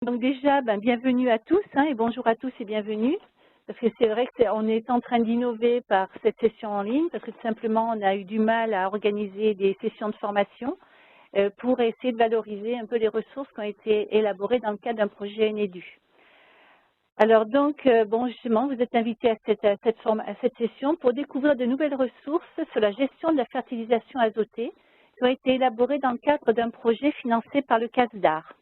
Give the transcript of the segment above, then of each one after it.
Donc déjà, bienvenue à tous et bonjour à tous et bienvenue. Parce que c'est vrai qu'on est en train d'innover par cette session en ligne parce que tout simplement on a eu du mal à organiser des sessions de formation pour essayer de valoriser un peu les ressources qui ont été élaborées dans le cadre d'un projet NEDU. Alors donc, justement, vous êtes invités à cette session pour découvrir de nouvelles ressources sur la gestion de la fertilisation azotée qui ont été élaborées dans le cadre d'un projet financé par le CASDAR.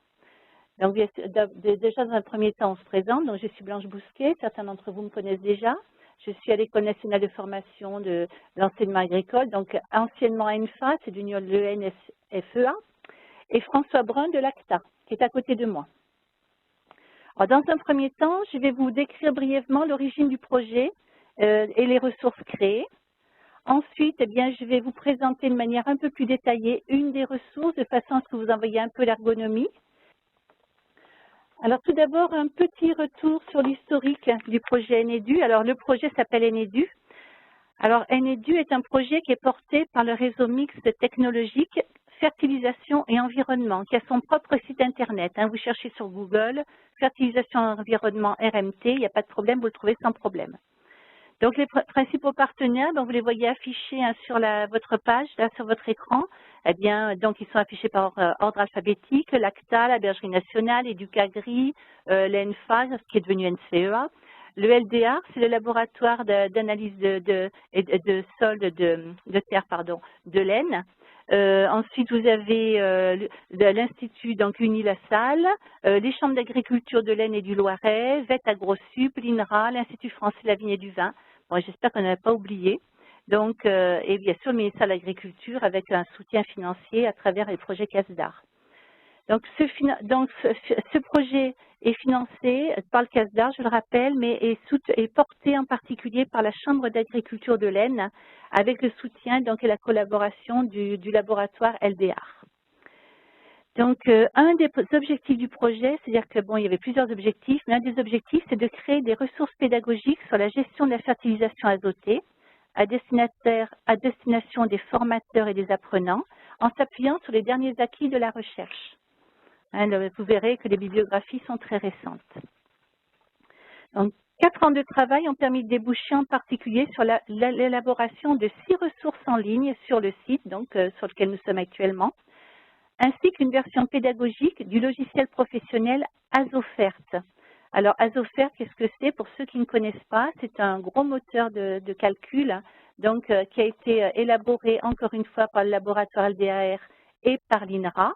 Donc, déjà, dans un premier temps, on se présente. Donc, je suis Blanche Bousquet. Certains d'entre vous me connaissent déjà. Je suis à l'École nationale de formation de l'enseignement agricole, donc anciennement ENFA, c'est l'union de l'ENFEA, et François Brun de l'ACTA, qui est à côté de moi. Alors, dans un premier temps, je vais vous décrire brièvement l'origine du projet et les ressources créées. Ensuite, je vais vous présenter de manière un peu plus détaillée une des ressources, de façon à ce que vous en voyez un peu l'ergonomie. Alors tout d'abord, un petit retour sur l'historique du projet NEDU. Alors le projet s'appelle NEDU. Alors NEDU est un projet qui est porté par le réseau mixte technologique Fertilisation et Environnement, qui a son propre site internet. Vous cherchez sur Google, Fertilisation et Environnement RMT, il n'y a pas de problème, vous le trouvez sans problème. Donc les principaux partenaires, donc vous les voyez affichés sur votre page, là sur votre écran, donc ils sont affichés par ordre alphabétique, l'ACTA, la Bergerie nationale, Educagri, l'ENFA, qui est devenu NCEA. Le LDR, c'est le laboratoire d'analyse de sol de terre, de l'Aisne. Ensuite, vous avez l'Institut Uni-la-Salle, les chambres d'agriculture de l'Aisne et du Loiret, VET AgroSup, l'INRA, l'Institut français de la vigne et du vin. Bon, j'espère qu'on n'a pas oublié. Donc, et bien sûr, le ministère de l'Agriculture avec un soutien financier à travers les projets CASDAR. Donc, ce projet est financé par le CASDAR, je le rappelle, mais est porté en particulier par la Chambre d'agriculture de l'Aisne avec le soutien et la collaboration du laboratoire LDR. Donc, un des objectifs du projet, c'est-à-dire que il y avait plusieurs objectifs, mais un des objectifs, c'est de créer des ressources pédagogiques sur la gestion de la fertilisation azotée à destination des formateurs et des apprenants, en s'appuyant sur les derniers acquis de la recherche. Vous verrez que les bibliographies sont très récentes. Donc, 4 ans de travail ont permis de déboucher en particulier sur l'élaboration de 6 ressources en ligne sur le site, sur lequel nous sommes actuellement, ainsi qu'une version pédagogique du logiciel professionnel Azofert. Alors Azofert, qu'est-ce que c'est? Pour ceux qui ne connaissent pas, c'est un gros moteur de calcul qui a été élaboré encore une fois par le laboratoire LDAR et par l'INRA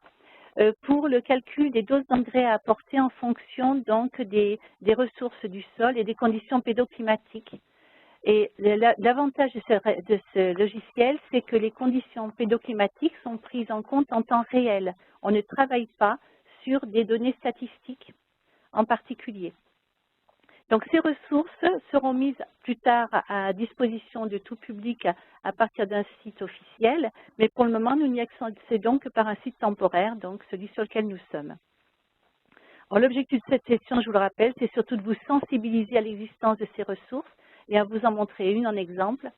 pour le calcul des doses d'engrais à apporter en fonction des ressources du sol et des conditions pédoclimatiques. Et l'avantage de ce logiciel, c'est que les conditions pédoclimatiques sont prises en compte en temps réel. On ne travaille pas sur des données statistiques en particulier. Donc ces ressources seront mises plus tard à disposition de tout public à partir d'un site officiel, mais pour le moment, nous n'y accédons que par un site temporaire, donc celui sur lequel nous sommes. L'objectif de cette session, je vous le rappelle, c'est surtout de vous sensibiliser à l'existence de ces ressources et à vous en montrer une en exemple.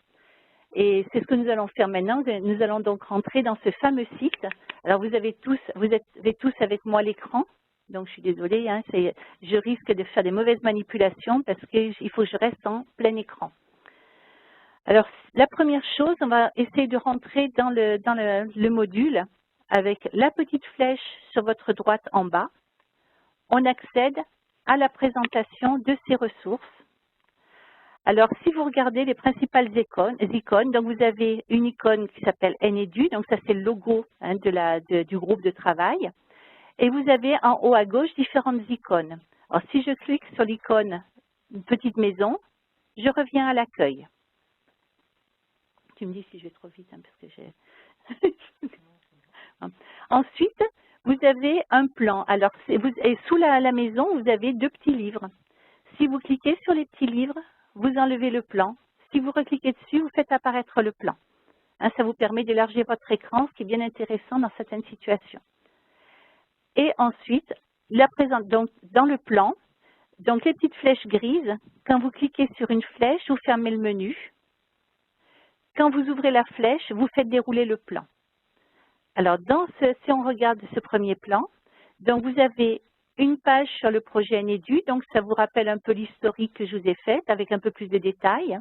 Et c'est ce que nous allons faire maintenant. Nous allons donc rentrer dans ce fameux site. Alors vous avez tous avec moi l'écran. Donc je suis désolée, je risque de faire des mauvaises manipulations parce qu'il faut que je reste en plein écran. Alors la première chose, on va essayer de rentrer dans le module avec la petite flèche sur votre droite en bas. On accède à la présentation de ces ressources. Alors, si vous regardez les principales icônes, donc vous avez une icône qui s'appelle NEDU, donc ça c'est le logo du groupe de travail. Et vous avez en haut à gauche différentes icônes. Alors, si je clique sur l'icône petite maison, je reviens à l'accueil. Tu me dis si je vais trop vite, parce que j'ai... Ensuite, vous avez un plan. Alors, et sous la maison, vous avez 2 petits livres. Si vous cliquez sur les petits livres, vous enlevez le plan. Si vous recliquez dessus, vous faites apparaître le plan. Ça vous permet d'élargir votre écran, ce qui est bien intéressant dans certaines situations. Et ensuite, donc, dans le plan, donc les petites flèches grises, quand vous cliquez sur une flèche, vous fermez le menu. Quand vous ouvrez la flèche, vous faites dérouler le plan. Alors, si on regarde ce premier plan, donc vous avez une page sur le projet NEDU, donc ça vous rappelle un peu l'historique que je vous ai faite avec un peu plus de détails.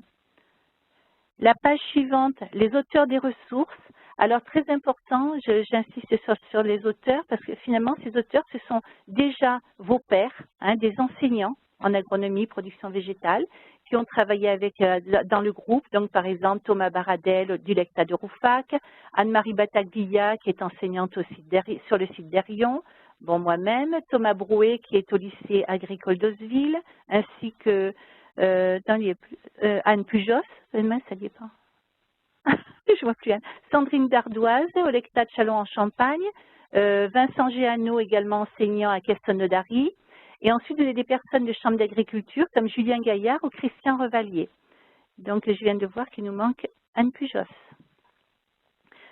La page suivante, les auteurs des ressources. Alors très important, j'insiste sur les auteurs parce que finalement ces auteurs ce sont déjà vos pairs, hein, des enseignants en agronomie, production végétale, qui ont travaillé avec dans le groupe, donc par exemple Thomas Baradel du Lecta de Roufac, Anne-Marie Battaglia qui est enseignante au site sur le site d'Erion, bon moi-même, Thomas Brouet qui est au lycée agricole d'Osville, ainsi que Anne Pujos, demain ça n'y est pas. Je vois plus Anne. Sandrine Dardoise au Lecta de Châlons en Champagne, Vincent Géano également enseignant à Castelnaudary, et ensuite vous avez des personnes de chambre d'agriculture comme Julien Gaillard ou Christian Revalier. Donc je viens de voir qu'il nous manque Anne Pujos.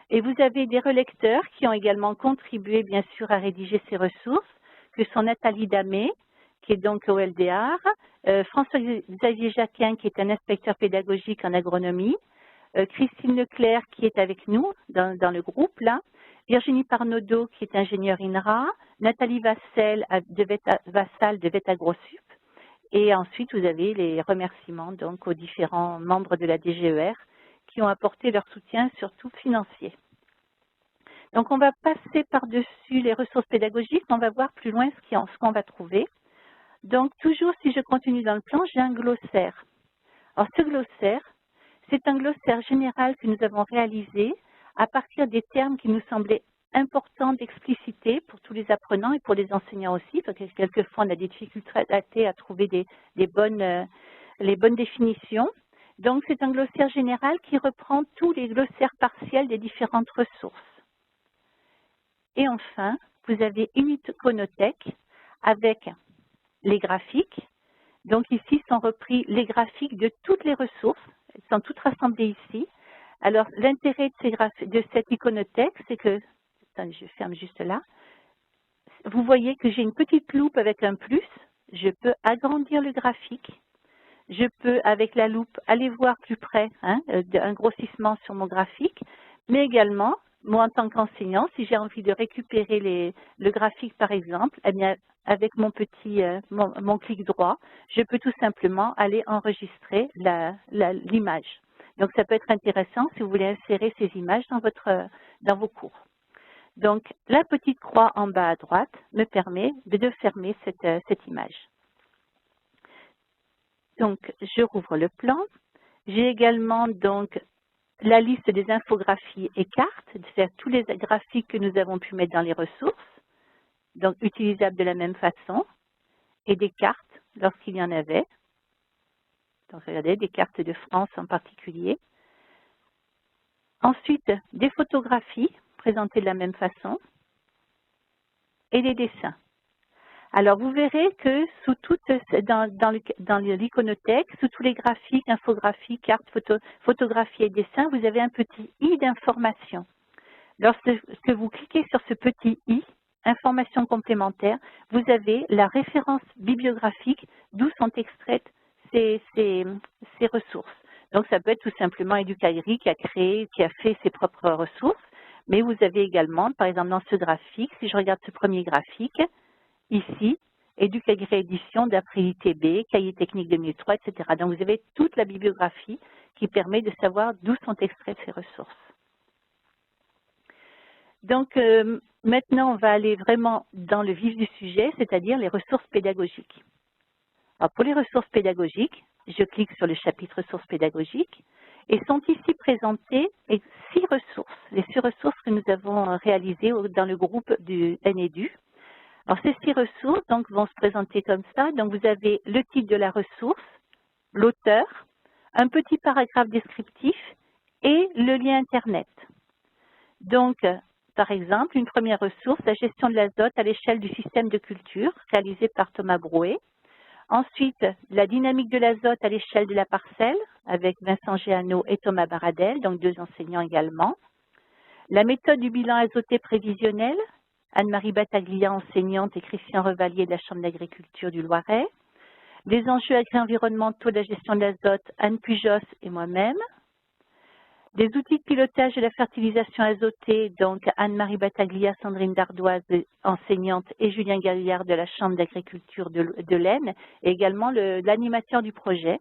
Et vous avez des relecteurs qui ont également contribué bien sûr à rédiger ces ressources, que sont Nathalie Damé, qui est donc au LDR, François-Xavier Jacquin, qui est un inspecteur pédagogique en agronomie, Christine Leclerc, qui est avec nous dans le groupe, là, Virginie Parnaudot, qui est ingénieure INRA, Nathalie Vassal de VETAgrosup, et ensuite vous avez les remerciements donc aux différents membres de la DGER qui ont apporté leur soutien, surtout financier. Donc on va passer par-dessus les ressources pédagogiques, on va voir plus loin ce qu'on va trouver. Donc toujours si je continue dans le plan, j'ai un glossaire. Alors ce glossaire, c'est un glossaire général que nous avons réalisé à partir des termes qui nous semblaient importants d'expliciter pour tous les apprenants et pour les enseignants aussi, parce que quelquefois on a des difficultés à trouver les bonnes définitions. Donc c'est un glossaire général qui reprend tous les glossaires partiels des différentes ressources. Et enfin, vous avez une iconothèque avec les graphiques. Donc ici sont repris les graphiques de toutes les ressources. Elles sont toutes rassemblées ici. Alors l'intérêt de cette iconothèque, c'est que, attendez, je ferme juste là. Vous voyez que j'ai une petite loupe avec un plus. Je peux agrandir le graphique. Je peux, avec la loupe, aller voir plus près un grossissement sur mon graphique, mais également, moi en tant qu'enseignant, si j'ai envie de récupérer le graphique par exemple, eh bien, avec mon mon clic droit, je peux tout simplement aller enregistrer l'image. Donc ça peut être intéressant si vous voulez insérer ces images dans vos cours. Donc la petite croix en bas à droite me permet de fermer cette image. Donc, je rouvre le plan. J'ai également donc la liste des infographies et cartes, c'est-à-dire tous les graphiques que nous avons pu mettre dans les ressources, donc utilisables de la même façon, et des cartes lorsqu'il y en avait. Donc, regardez, des cartes de France en particulier. Ensuite, des photographies présentées de la même façon et des dessins. Alors, vous verrez que dans l'iconothèque, sous tous les graphiques, infographies, cartes, photographies et dessins, vous avez un petit i d'information. Lorsque vous cliquez sur ce petit i, information complémentaire, vous avez la référence bibliographique d'où sont extraites ces ressources. Donc, ça peut être tout simplement Educagri qui a fait ses propres ressources, mais vous avez également, par exemple, dans ce graphique, si je regarde ce premier graphique, ici, Educagri Édition d'après ITB, Cahier technique 2003, etc. Donc, vous avez toute la bibliographie qui permet de savoir d'où sont extraites ces ressources. Donc, maintenant, on va aller vraiment dans le vif du sujet, c'est-à-dire les ressources pédagogiques. Alors, pour les ressources pédagogiques, je clique sur le chapitre ressources pédagogiques et sont ici présentées 6 ressources, les 6 ressources que nous avons réalisées dans le groupe du NEDU. Alors, ces 6 ressources donc, vont se présenter comme ça. Donc, vous avez le titre de la ressource, l'auteur, un petit paragraphe descriptif et le lien Internet. Donc, par exemple, une première ressource, la gestion de l'azote à l'échelle du système de culture, réalisée par Thomas Brouet. Ensuite, la dynamique de l'azote à l'échelle de la parcelle, avec Vincent Géano et Thomas Baradel, donc 2 enseignants également. La méthode du bilan azoté prévisionnel, Anne-Marie Battaglia, enseignante, et Christian Revalier de la Chambre d'agriculture du Loiret. Les enjeux agri-environnementaux de la gestion de l'azote, Anne Pujos et moi-même. Des outils de pilotage de la fertilisation azotée, donc Anne-Marie Battaglia, Sandrine Dardoise, enseignante, et Julien Gaillard de la Chambre d'agriculture de l'Aisne, et également l'animateur du projet.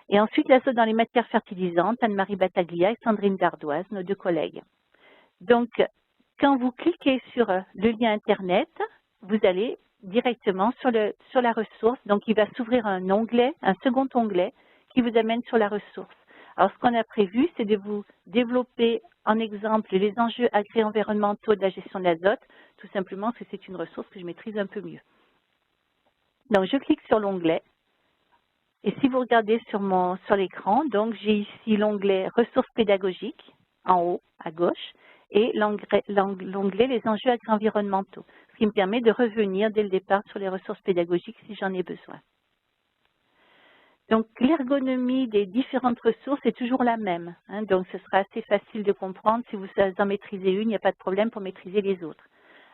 Et ensuite, l'azote dans les matières fertilisantes, Anne-Marie Battaglia et Sandrine Dardoise, nos deux collègues. Donc, quand vous cliquez sur le lien Internet, vous allez directement sur la ressource. Donc, il va s'ouvrir un onglet, un second onglet, qui vous amène sur la ressource. Alors, ce qu'on a prévu, c'est de vous développer en exemple les enjeux agri-environnementaux de la gestion de l'azote, tout simplement parce que c'est une ressource que je maîtrise un peu mieux. Donc, je clique sur l'onglet. Et si vous regardez sur l'écran, donc j'ai ici l'onglet ressources pédagogiques, en haut, à gauche, et l'onglet les enjeux agri-environnementaux, ce qui me permet de revenir dès le départ sur les ressources pédagogiques si j'en ai besoin. Donc, l'ergonomie des différentes ressources est toujours la même. Hein, donc, ce sera assez facile de comprendre. Si vous en maîtrisez une, il n'y a pas de problème pour maîtriser les autres.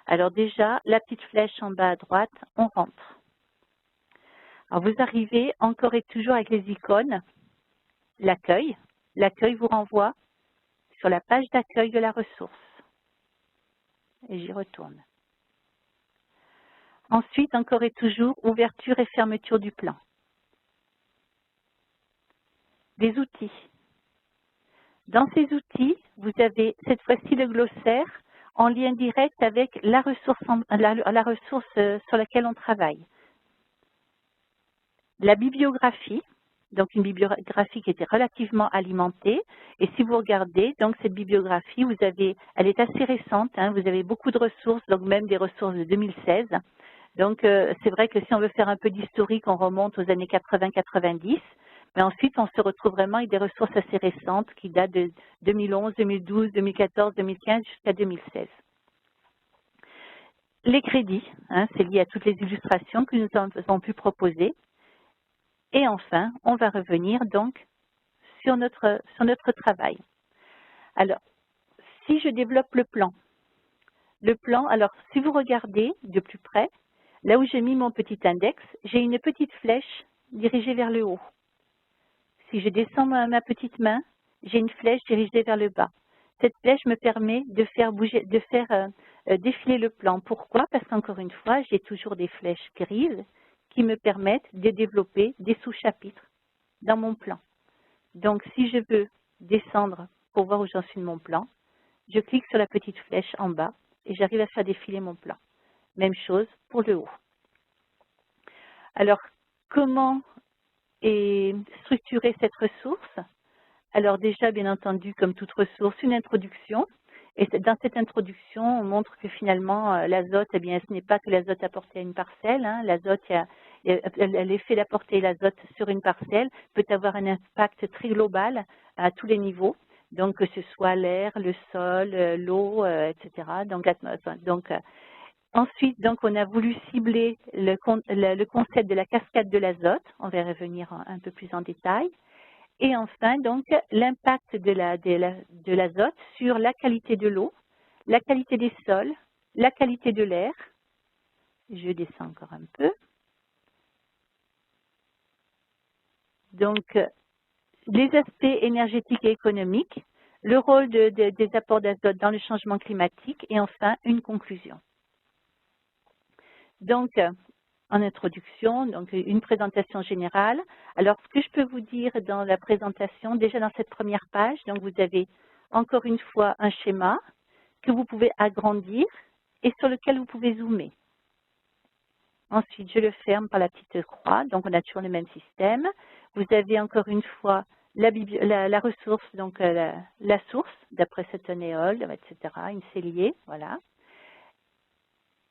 Alors déjà, la petite flèche en bas à droite, on rentre. Alors, vous arrivez encore et toujours avec les icônes, l'accueil. L'accueil vous renvoie sur la page d'accueil de la ressource. Et j'y retourne. Ensuite, encore et toujours, ouverture et fermeture du plan. Des outils. Dans ces outils, vous avez cette fois-ci le glossaire en lien direct avec la ressource sur laquelle on travaille. La bibliographie, donc une bibliographie qui était relativement alimentée. Et si vous regardez, donc cette bibliographie, elle est assez récente, hein, vous avez beaucoup de ressources, donc même des ressources de 2016. Donc c'est vrai que si on veut faire un peu d'historique, on remonte aux années 80-90. Mais ensuite, on se retrouve vraiment avec des ressources assez récentes qui datent de 2011, 2012, 2014, 2015 jusqu'à 2016. Les crédits, hein, c'est lié à toutes les illustrations que nous avons pu proposer. Et enfin, on va revenir donc sur notre travail. Alors, si je développe le plan, alors si vous regardez de plus près, là où j'ai mis mon petit index, j'ai une petite flèche dirigée vers le haut. Si je descends ma petite main, j'ai une flèche dirigée vers le bas. Cette flèche me permet de faire défiler le plan. Pourquoi? Parce qu'encore une fois, j'ai toujours des flèches grises qui me permettent de développer des sous-chapitres dans mon plan. Donc, si je veux descendre pour voir où j'en suis de mon plan, je clique sur la petite flèche en bas et j'arrive à faire défiler mon plan. Même chose pour le haut. Alors, comment est structurée cette ressource? Alors déjà, bien entendu, comme toute ressource, une introduction. Et dans cette introduction, on montre que finalement, l'azote, eh bien, ce n'est pas que l'azote apporté à une parcelle. Hein. L'azote, l'effet d'apporter l'azote sur une parcelle peut avoir un impact très global à tous les niveaux. Donc, que ce soit l'air, le sol, l'eau, etc. Ensuite, donc, on a voulu cibler le concept de la cascade de l'azote. On va y revenir un peu plus en détail. Et enfin, donc, l'impact de l'azote sur la qualité de l'eau, la qualité des sols, la qualité de l'air. Je descends encore un peu. Donc, les aspects énergétiques et économiques, le rôle des apports d'azote dans le changement climatique et enfin, une conclusion. Donc, en introduction, donc une présentation générale. Alors, ce que je peux vous dire dans la présentation, déjà dans cette première page, donc vous avez encore une fois un schéma que vous pouvez agrandir et sur lequel vous pouvez zoomer. Ensuite, je le ferme par la petite croix, donc on a toujours le même système. Vous avez encore une fois la ressource, donc la source d'après cet anéole, etc., une cellier, voilà.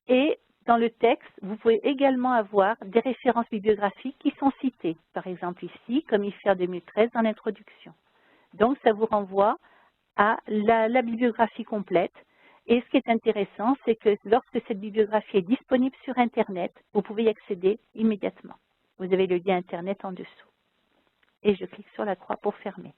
Et dans le texte, vous pouvez également avoir des références bibliographiques qui sont citées, par exemple ici, comme IFER 2013 dans l'introduction. Donc, ça vous renvoie à la bibliographie complète. Et ce qui est intéressant, c'est que lorsque cette bibliographie est disponible sur Internet, vous pouvez y accéder immédiatement. Vous avez le lien Internet en dessous. Et je clique sur la croix pour fermer.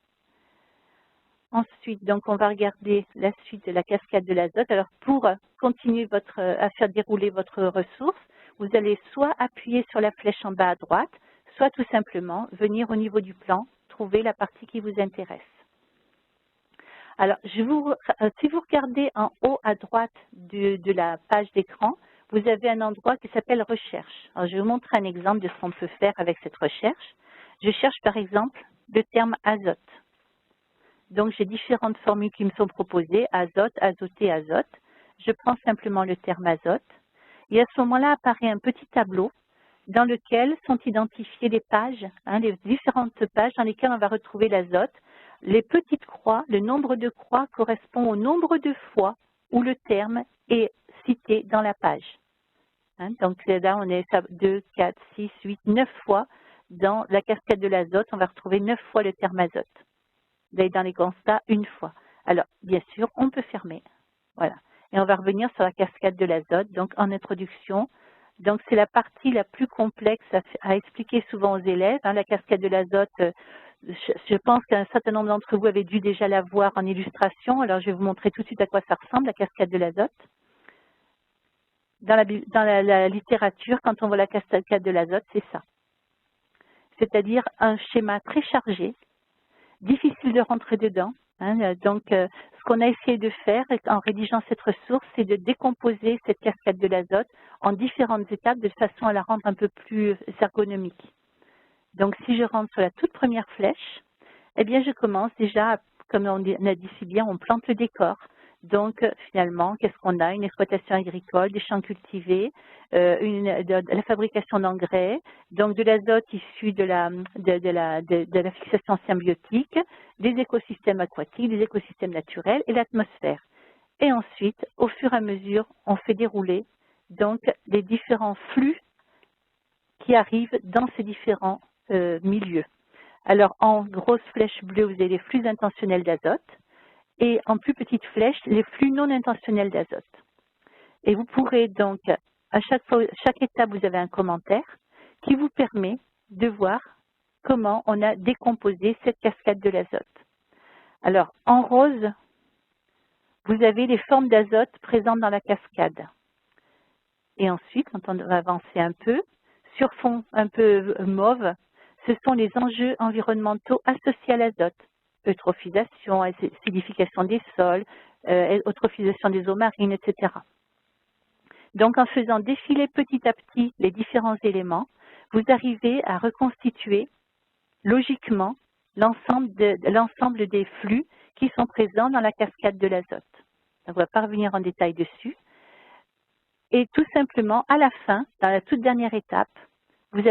Ensuite, donc, on va regarder la suite de la cascade de l'azote. Alors, pour continuer à faire dérouler votre ressource, vous allez soit appuyer sur la flèche en bas à droite, soit tout simplement venir au niveau du plan, trouver la partie qui vous intéresse. Alors, si vous regardez en haut à droite de la page d'écran, vous avez un endroit qui s'appelle Recherche. Alors, je vais vous montrer un exemple de ce qu'on peut faire avec cette recherche. Je cherche par exemple le terme azote. Donc, j'ai différentes formules qui me sont proposées, azote, azoté, azote. Je prends simplement le terme azote. Et à ce moment-là apparaît un petit tableau dans lequel sont identifiées les pages, les différentes pages dans lesquelles on va retrouver l'azote. Les petites croix, le nombre de croix correspond au nombre de fois où le terme est cité dans la page. Donc là, on est à 2, 4, 6, 8, 9 fois. Dans la cascade de l'azote, on va retrouver 9 fois le terme azote. Et dans les constats, une fois. Alors, bien sûr, on peut fermer. Voilà. Et on va revenir sur la cascade de l'azote. Donc, en introduction, donc c'est la partie la plus complexe à expliquer souvent aux élèves. La cascade de l'azote, je pense qu'un certain nombre d'entre vous avez dû déjà la voir en illustration. Alors, je vais vous montrer tout de suite à quoi ça ressemble, la cascade de l'azote. Dans la littérature, quand on voit la cascade de l'azote, c'est ça. C'est-à-dire un schéma très chargé, difficile de rentrer dedans. Donc, ce qu'on a essayé de faire en rédigeant cette ressource, c'est de décomposer cette cascade de l'azote en différentes étapes de façon à la rendre un peu plus ergonomique. Donc, si je rentre sur la toute première flèche, eh bien, je commence déjà, comme on a dit si bien, on plante le décor. Donc, finalement, qu'est-ce qu'on a? Une exploitation agricole, des champs cultivés, de la fabrication d'engrais, donc de l'azote issu de la fixation symbiotique, des écosystèmes aquatiques, des écosystèmes naturels et l'atmosphère. Et ensuite, au fur et à mesure, on fait dérouler donc les différents flux qui arrivent dans ces différents milieux. Alors, en grosse flèche bleue, vous avez les flux intentionnels d'azote et en plus petite flèche, les flux non intentionnels d'azote. Et vous pourrez donc, à chaque étape, vous avez un commentaire qui vous permet de voir comment on a décomposé cette cascade de l'azote. Alors, en rose, vous avez les formes d'azote présentes dans la cascade. Et ensuite, quand on va avancer un peu, sur fond un peu mauve, ce sont les enjeux environnementaux associés à l'azote. Eutrophisation, acidification des sols, eutrophisation des eaux marines, etc. Donc, en faisant défiler petit à petit les différents éléments, vous arrivez à reconstituer logiquement l'ensemble des flux qui sont présents dans la cascade de l'azote. On ne va pas revenir en détail dessus. Et tout simplement, à la fin, dans la toute dernière étape, vous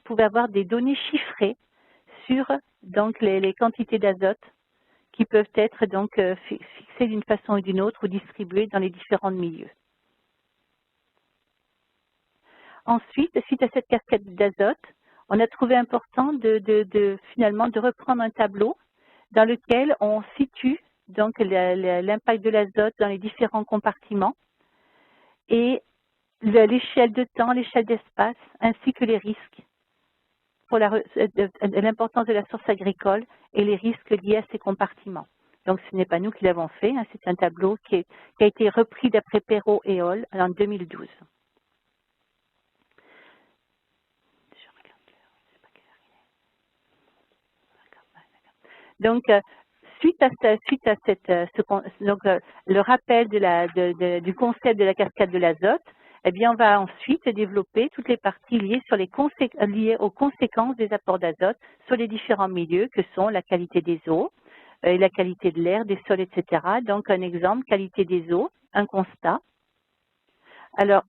pouvez avoir des données chiffrées sur donc, les quantités d'azote qui peuvent être donc fixées d'une façon ou d'une autre ou distribuées dans les différents milieux. Ensuite, suite à cette cascade d'azote, on a trouvé important finalement de reprendre un tableau dans lequel on situe donc l'impact de l'azote dans les différents compartiments et l'échelle de temps, l'échelle d'espace, ainsi que les risques pour l'importance de la source agricole et les risques liés à ces compartiments. Donc, ce n'est pas nous qui l'avons fait, c'est un tableau qui a été repris d'après Perrault et Hall en 2012. Donc, suite à le rappel du concept de la cascade de l'azote, eh bien, on va ensuite développer toutes les parties liées aux conséquences des apports d'azote sur les différents milieux que sont la qualité des eaux, la qualité de l'air, des sols, etc. Donc, un exemple, qualité des eaux, un constat. Alors,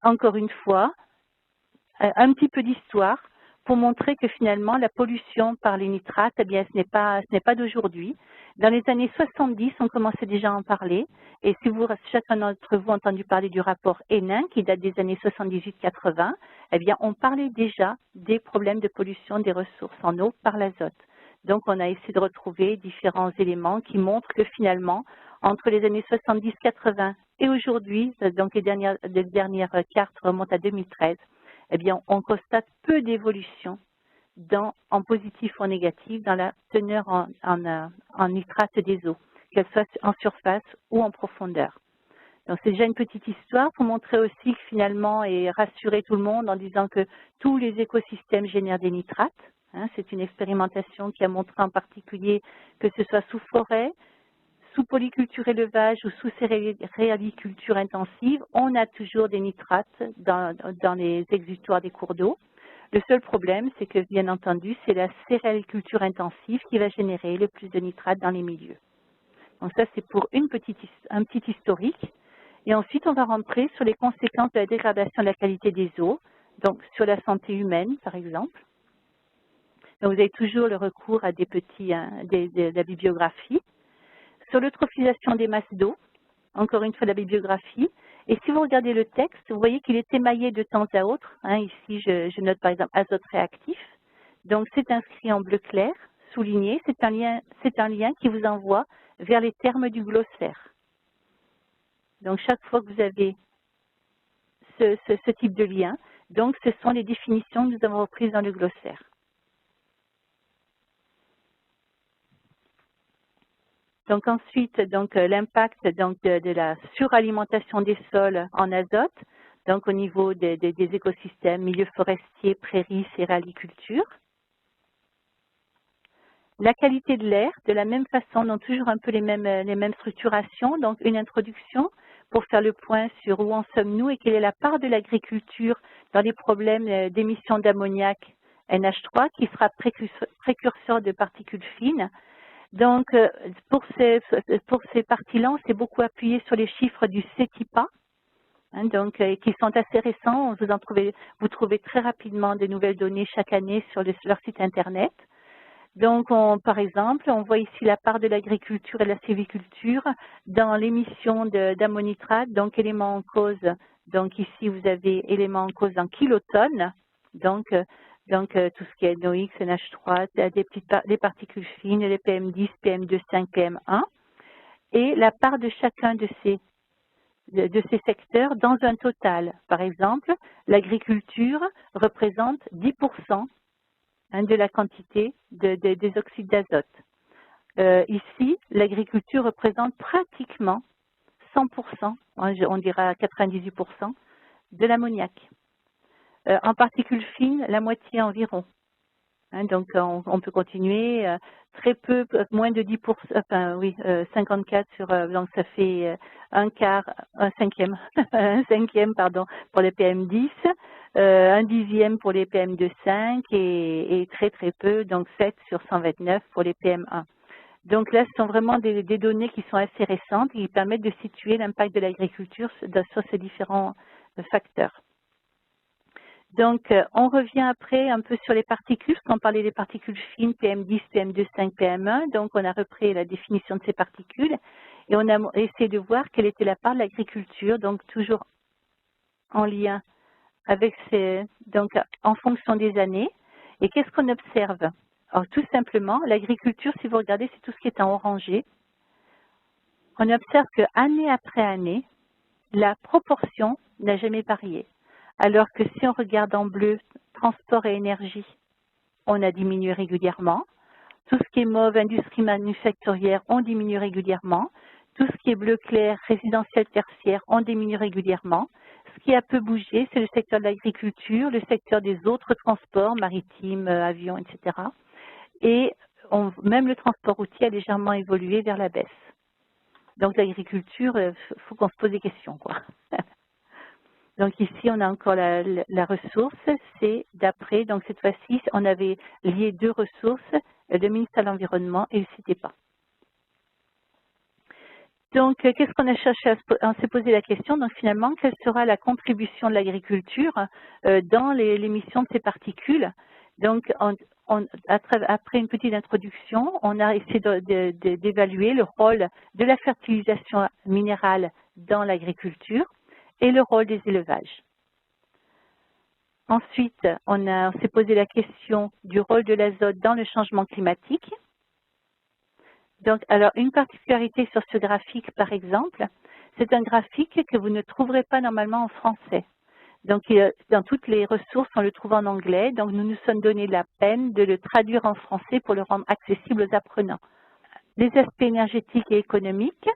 encore une fois, un petit peu d'histoire pour montrer que finalement la pollution par les nitrates, eh bien, ce n'est pas d'aujourd'hui. Dans les années 70, on commençait déjà à en parler. Et si chacun d'entre vous a entendu parler du rapport Hénin, qui date des années 78-80, eh bien, on parlait déjà des problèmes de pollution des ressources en eau par l'azote. Donc, on a essayé de retrouver différents éléments qui montrent que finalement, entre les années 70-80 et aujourd'hui, donc les dernières cartes remontent à 2013, eh bien, on constate peu d'évolution en positif ou en négatif dans la teneur en nitrate des eaux, qu'elle soit en surface ou en profondeur. Donc, c'est déjà une petite histoire pour montrer aussi que finalement, et rassurer tout le monde en disant que tous les écosystèmes génèrent des nitrates. C'est une expérimentation qui a montré en particulier que ce soit sous forêt, sous polyculture élevage ou sous céréaliculture intensive, on a toujours des nitrates dans les exutoires des cours d'eau. Le seul problème, c'est que, bien entendu, c'est la céréaliculture intensive qui va générer le plus de nitrates dans les milieux. Donc ça, c'est pour un petit historique. Et ensuite, on va rentrer sur les conséquences de la dégradation de la qualité des eaux, donc sur la santé humaine, par exemple. Donc vous avez toujours le recours à de la bibliographie. Sur l'eutrophisation des masses d'eau, encore une fois la bibliographie. Et si vous regardez le texte, vous voyez qu'il est émaillé de temps à autre. Ici, je note par exemple azote réactif. Donc c'est inscrit en bleu clair, souligné. C'est un lien qui vous envoie vers les termes du glossaire. Donc chaque fois que vous avez ce type de lien, donc ce sont les définitions que nous avons reprises dans le glossaire. Donc ensuite, l'impact de la suralimentation des sols en azote, donc au niveau des écosystèmes, milieux forestiers, prairies, céréaliculture. La qualité de l'air, de la même façon, donc toujours un peu les mêmes structurations, donc une introduction pour faire le point sur où en sommes-nous et quelle est la part de l'agriculture dans les problèmes d'émissions d'ammoniac NH3 qui sera précurseur de particules fines. Donc, pour ces parties-là, on s'est beaucoup appuyé sur les chiffres du CETIPA, qui sont assez récents. Vous trouvez très rapidement de nouvelles données chaque année sur leur site Internet. Donc, par exemple, on voit ici la part de l'agriculture et de la sylviculture dans l'émission d'ammonitrate, donc éléments en cause. Donc, ici, vous avez éléments en cause en kilotonnes. Donc, tout ce qui est NOx, NH3, les particules fines, les PM10, PM2,5, PM1. Et la part de chacun de ces secteurs dans un total. Par exemple, l'agriculture représente 10% de la quantité des oxydes d'azote. Ici, l'agriculture représente pratiquement 100%, on dira 98%, de l'ammoniac. En particules fines, la moitié environ. Donc, on peut continuer. Très peu, moins de 10%, 54 donc ça fait un cinquième, pardon, pour les PM10, un dixième pour les PM2,5 et très très peu, donc 7 sur 129 pour les PM1. Donc là, ce sont vraiment des données qui sont assez récentes et qui permettent de situer l'impact de l'agriculture sur ces différents facteurs. Donc, on revient après un peu sur les particules, parce qu'on parlait des particules fines, PM10, PM2,5, PM1. Donc, on a repris la définition de ces particules et on a essayé de voir quelle était la part de l'agriculture, donc toujours en lien avec donc en fonction des années. Et qu'est-ce qu'on observe? Alors, tout simplement, l'agriculture, si vous regardez, c'est tout ce qui est en orangé. On observe que année après année, la proportion n'a jamais varié. Alors que si on regarde en bleu, transport et énergie, on a diminué régulièrement. Tout ce qui est mauve, industrie manufacturière, on diminue régulièrement. Tout ce qui est bleu clair, résidentiel tertiaire, on diminue régulièrement. Ce qui a peu bougé, c'est le secteur de l'agriculture, le secteur des autres transports, maritimes, avions, etc. Et même le transport routier a légèrement évolué vers la baisse. Donc l'agriculture, il faut qu'on se pose des questions, quoi. Donc ici, on a encore la ressource, c'est d'après, donc cette fois-ci, on avait lié deux ressources, le ministère de l'Environnement et le CETIPA. Donc, qu'est-ce qu'on a cherché on s'est posé la question, donc finalement, quelle sera la contribution de l'agriculture dans l'émission de ces particules? Donc, après une petite introduction, on a essayé d'évaluer le rôle de la fertilisation minérale dans l'agriculture et le rôle des élevages. Ensuite, on s'est posé la question du rôle de l'azote dans le changement climatique. Donc, alors, une particularité sur ce graphique, par exemple, c'est un graphique que vous ne trouverez pas normalement en français. Donc, dans toutes les ressources, on le trouve en anglais. Donc, nous nous sommes donné la peine de le traduire en français pour le rendre accessible aux apprenants. Les aspects énergétiques et économiques.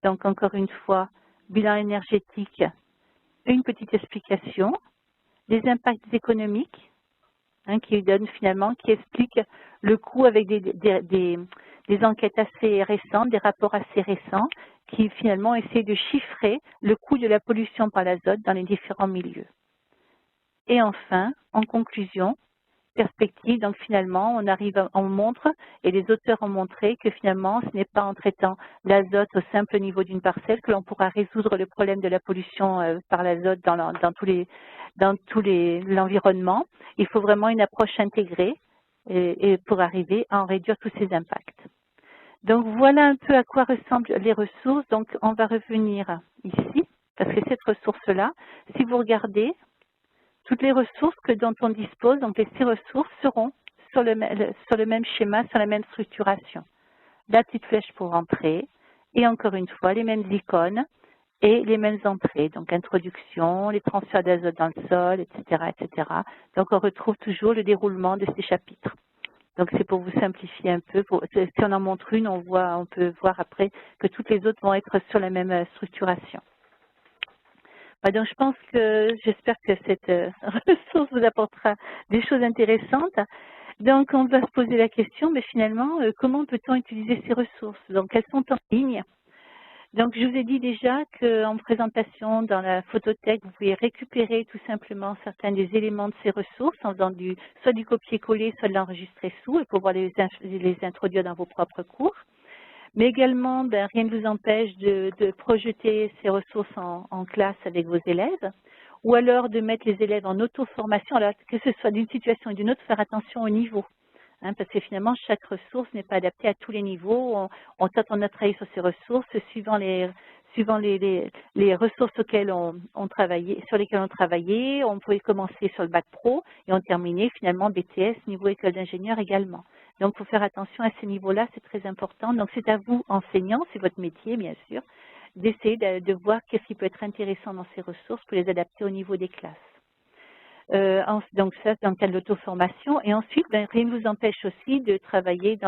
Donc, encore une fois, bilan énergétique, une petite explication. Les impacts économiques, qui donne finalement, qui explique le coût avec des enquêtes assez récentes, des rapports assez récents, qui finalement essaient de chiffrer le coût de la pollution par l'azote dans les différents milieux. Et enfin, en conclusion, perspective, donc finalement, on montre, et les auteurs ont montré que finalement, ce n'est pas en traitant l'azote au simple niveau d'une parcelle que l'on pourra résoudre le problème de la pollution par l'azote dans tout l'environnement. Il faut vraiment une approche intégrée et pour arriver à en réduire tous ces impacts. Donc voilà un peu à quoi ressemblent les ressources. Donc on va revenir ici, parce que cette ressource-là, si vous regardez, toutes les ressources dont on dispose, donc les 6 ressources, seront sur le même schéma, sur la même structuration. La petite flèche pour entrer, et encore une fois, les mêmes icônes et les mêmes entrées. Donc introduction, les transferts d'azote dans le sol, etc., etc. Donc on retrouve toujours le déroulement de ces chapitres. Donc c'est pour vous simplifier un peu. Si on en montre une, on peut voir après que toutes les autres vont être sur la même structuration. Donc j'espère que cette ressource vous apportera des choses intéressantes. Donc on va se poser la question, mais finalement, comment peut-on utiliser ces ressources? Donc elles sont en ligne. Donc je vous ai dit déjà qu'en présentation dans la photothèque, vous pouvez récupérer tout simplement certains des éléments de ces ressources en faisant soit du copier-coller, soit de l'enregistrer sous et pouvoir les introduire dans vos propres cours. Mais également, rien ne vous empêche de projeter ces ressources en classe avec vos élèves, ou alors de mettre les élèves en auto-formation, alors que ce soit d'une situation ou d'une autre, faire attention au niveau. Parce que finalement, chaque ressource n'est pas adaptée à tous les niveaux. On a travaillé sur ces ressources suivant les ressources sur lesquelles on travaillait. On pouvait commencer sur le bac pro et on terminait finalement BTS, niveau école d'ingénieur également. Donc, il faut faire attention à ces niveaux-là, c'est très important. Donc, c'est à vous, enseignants, c'est votre métier, bien sûr, d'essayer de voir qu'est-ce qui peut être intéressant dans ces ressources pour les adapter au niveau des classes. Donc, ça, dans le cadre de l'auto-formation. Et ensuite, rien ne vous empêche aussi de travailler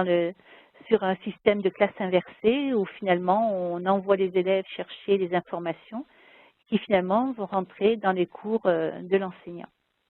sur un système de classe inversée où finalement, on envoie les élèves chercher les informations qui finalement vont rentrer dans les cours de l'enseignant.